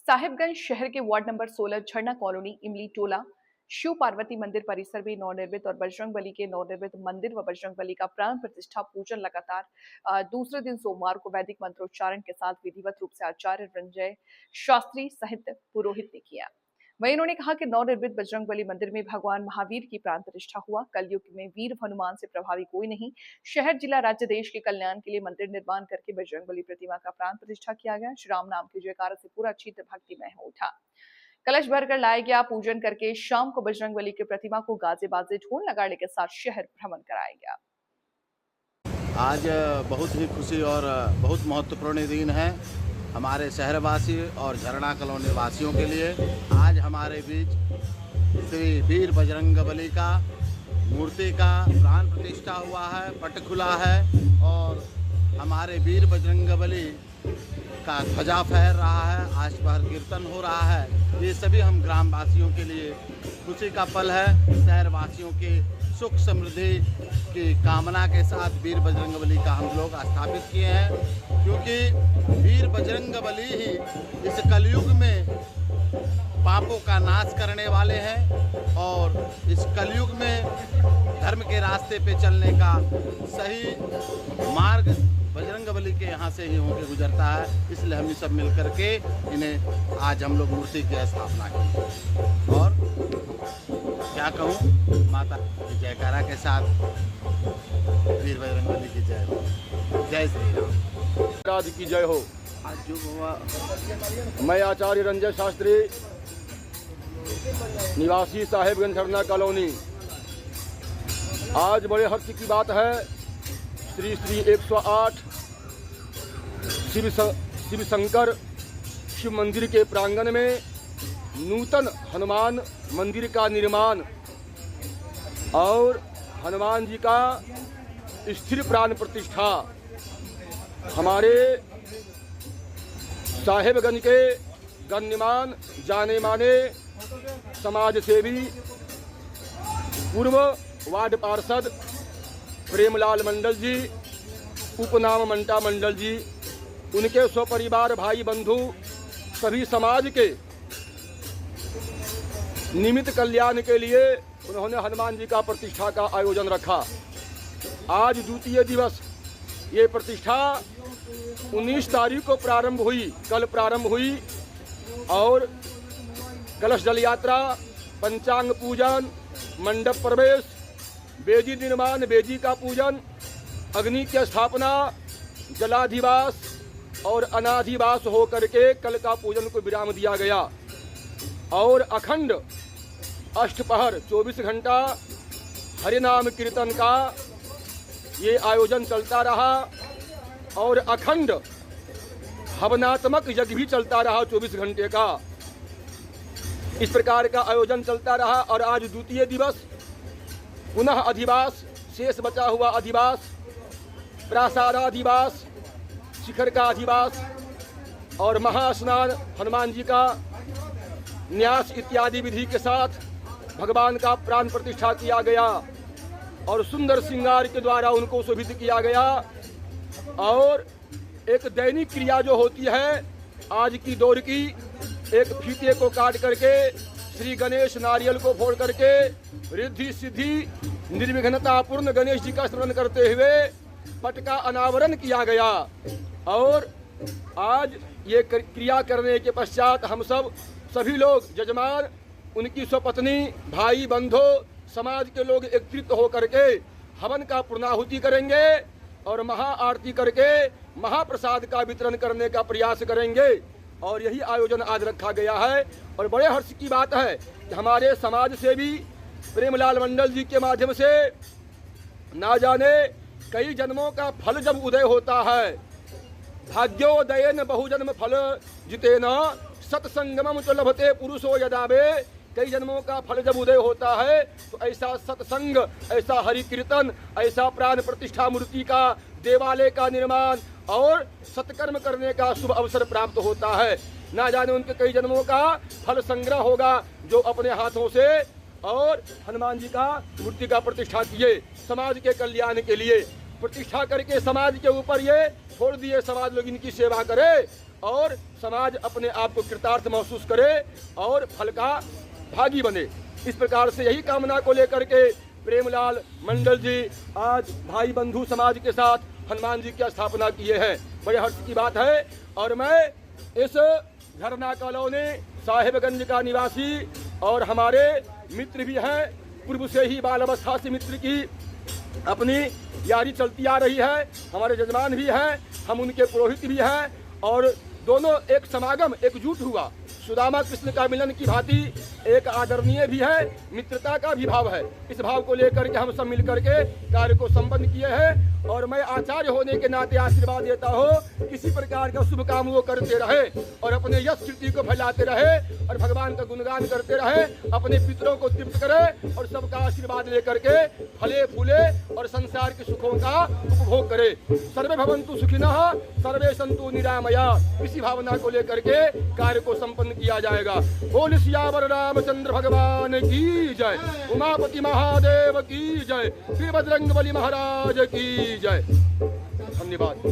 साहिबगंज शहर के ward number 16 झरना कॉलोनी इमली टोला शिव पार्वती मंदिर परिसर में नवनिर्मित और बजरंगबली के नवनिर्मित मंदिर व बजरंगबली का प्राण प्रतिष्ठा पूजन लगातार दूसरे दिन सोमवार को वैदिक मंत्रोच्चारण के साथ विधिवत रूप से आचार्य रंजय शास्त्री सहित पुरोहित ने किया। वहीं उन्होंने कहा कि नवनिर्मित बजरंगबली मंदिर में भगवान महावीर की प्राण प्रतिष्ठा हुआ। कलयुग में वीर हनुमान से प्रभावी कोई नहीं। शहर जिला राज्य देश के कल्याण के लिए मंदिर निर्माण करके बजरंगबली प्रतिमा का प्राण प्रतिष्ठा किया गया। श्री राम नाम के जयकारा से पूरा क्षेत्र भक्तिमय हो उठा। कलश भरकर लाया गया। पूजन करके शाम को बजरंगबली की प्रतिमा को गाजे बाजे ढोल नगाड़े के साथ शहर भ्रमण कराया गया। आज बहुत ही खुशी और बहुत महत्वपूर्ण दिन है हमारे शहरवासी और झरना कॉलोनी वासियों के लिए। आज हमारे बीच श्री वीर बजरंगबली का मूर्ति का प्राण प्रतिष्ठा हुआ है, पट खुला है और हमारे वीर बजरंगबली का ध्वजा फहर रहा है, आशपहर कीर्तन हो रहा है। ये सभी हम ग्रामवासियों के लिए खुशी का पल है। शहरवासियों की सुख समृद्धि की कामना के साथ वीर बजरंगबली का हम लोग स्थापित किए हैं, क्योंकि वीर बजरंगबली ही इस कलयुग में पापों का नाश करने वाले हैं और इस कलयुग में धर्म के रास्ते पे चलने का सही मार्ग बजरंगबली के यहाँ से ही होकर गुजरता है। इसलिए हम सब मिल करके इन्हें आज हम लोग मूर्ति की स्थापना की। और क्या कहूँ, माता की जयकारा के साथ वीर बजरंगबली की जय हो। जय श्री राम। राज की जय हो। आज जो मैं आचार्य रंजय शास्त्री, निवासी साहिबगंज झरना कॉलोनी। आज बड़े हर्ष की बात है, श्री श्री 108 शिव शंकर शिव मंदिर के प्रांगण में नूतन हनुमान मंदिर का निर्माण और हनुमान जी का स्थिर प्राण प्रतिष्ठा हमारे साहिबगंज के गण्यमान जाने माने समाज सेवी पूर्व वार्ड पार्षद प्रेमलाल मंडल जी, उपनाम मंटा मंडल जी, उनके स्वपरिवार भाई बंधु सभी समाज के निमित्त कल्याण के लिए उन्होंने हनुमान जी का प्रतिष्ठा का आयोजन रखा। आज द्वितीय दिवस ये प्रतिष्ठा 19 तारीख को प्रारंभ हुई, कल प्रारंभ हुई और कलश जल यात्रा, पंचांग पूजन, मंडप प्रवेश, बेदी निर्माण, बेदी का पूजन, अग्नि की स्थापना, जलाधिवास और अनाधिवास हो करके कल का पूजन को विराम दिया गया और अखंड अष्टपहर 24 घंटा हरि नाम कीर्तन का ये आयोजन चलता रहा और अखंड हवनात्मक यज्ञ भी चलता रहा 24 घंटे का। इस प्रकार का आयोजन चलता रहा और आज द्वितीय दिवस पुनः अधिवास, शेष बचा हुआ अधिवास, प्रासादाधिवास, शिखर का अधिवास और महास्नान, हनुमान जी का न्यास इत्यादि विधि के साथ भगवान का प्राण प्रतिष्ठा किया गया और सुंदर श्रृंगार के द्वारा उनको शोभित किया गया। और एक दैनिक क्रिया जो होती है आज की दौर की, एक फीते को काट करके श्री गणेश नारियल को फोड़ करके रिद्धि सिद्धि निर्विघ्नता पूर्ण गणेश जी का स्मरण करते हुए पट का अनावरण किया गया। और आज ये क्रिया करने के पश्चात हम सभी लोग जजमान, उनकी स्वपत्नी, भाई बंधु, समाज के लोग एकत्रित होकर के हवन का पूर्णाहुति करेंगे और महा आरती करके महाप्रसाद का वितरण करने का प्रयास करेंगे। और यही आयोजन आज रखा गया है। और बड़े हर्ष की बात है कि हमारे समाज से भी प्रेमलाल मंडल जी के माध्यम से ना जाने कई जन्मों का फल जब उदय होता है, भाग्योदयन बहुजन्म फल जितेन सत्संगमम तो लभते पुरुषो यदावे, कई जन्मों का फल जब उदय होता है तो ऐसा सत्संग, ऐसा हरि कीर्तन, ऐसा प्राण प्रतिष्ठा मूर्ति का, देवालय का निर्माण और सत्कर्म करने का शुभ अवसर प्राप्त होता है। ना जाने उनके कई जन्मों का फल संग्रह होगा जो अपने हाथों से और हनुमान जी का मूर्ति का प्रतिष्ठा किए समाज के कल्याण के लिए। प्रतिष्ठा करके समाज के ऊपर ये छोड़ दिए, समाज लोग इनकी सेवा करे और समाज अपने आप को कृतार्थ महसूस करे और फल का भागी बने। इस प्रकार से यही कामना को लेकर के प्रेमलाल मंडल जी आज भाई बंधु समाज के साथ हनुमान जी की स्थापना किए हैं। बड़े हर्ष की बात है। और मैं इस झरना कॉलोनी साहिबगंज का निवासी और हमारे मित्र भी हैं, पूर्व से ही बाल अवस्था से मित्र की अपनी यारी चलती आ रही है। हमारे जजमान भी हैं, हम उनके पुरोहित भी हैं और दोनों एक समागम एकजुट हुआ। सुदामा कृष्ण का मिलन की भांति एक आदरणीय भी है, मित्रता का भी भाव है। इस भाव को लेकर के हम सब मिलकर के कार्य को संपन्न किए हैं। और मैं आचार्य होने के नाते आशीर्वाद देता हूँ, किसी प्रकार का शुभ काम वो करते रहे और अपने यश कीर्ति को फैलाते रहे और भगवान का गुणगान करते रहे, अपने पितरों को तृप्त करे और सबका आशीर्वाद लेकर के फले फूले और संसार के सुखों का उपभोग करे। सर्वे भवन्तु सुखिनः सर्वे सन्तु निरामया। इसी भावना को लेकर के कार्य को संपन्न किया जाएगा। बोल सियावर रामचंद्र भगवान की जय, उमापति महादेव की जय, वीरभद्रंग बली महाराज की जय। धन्यवाद।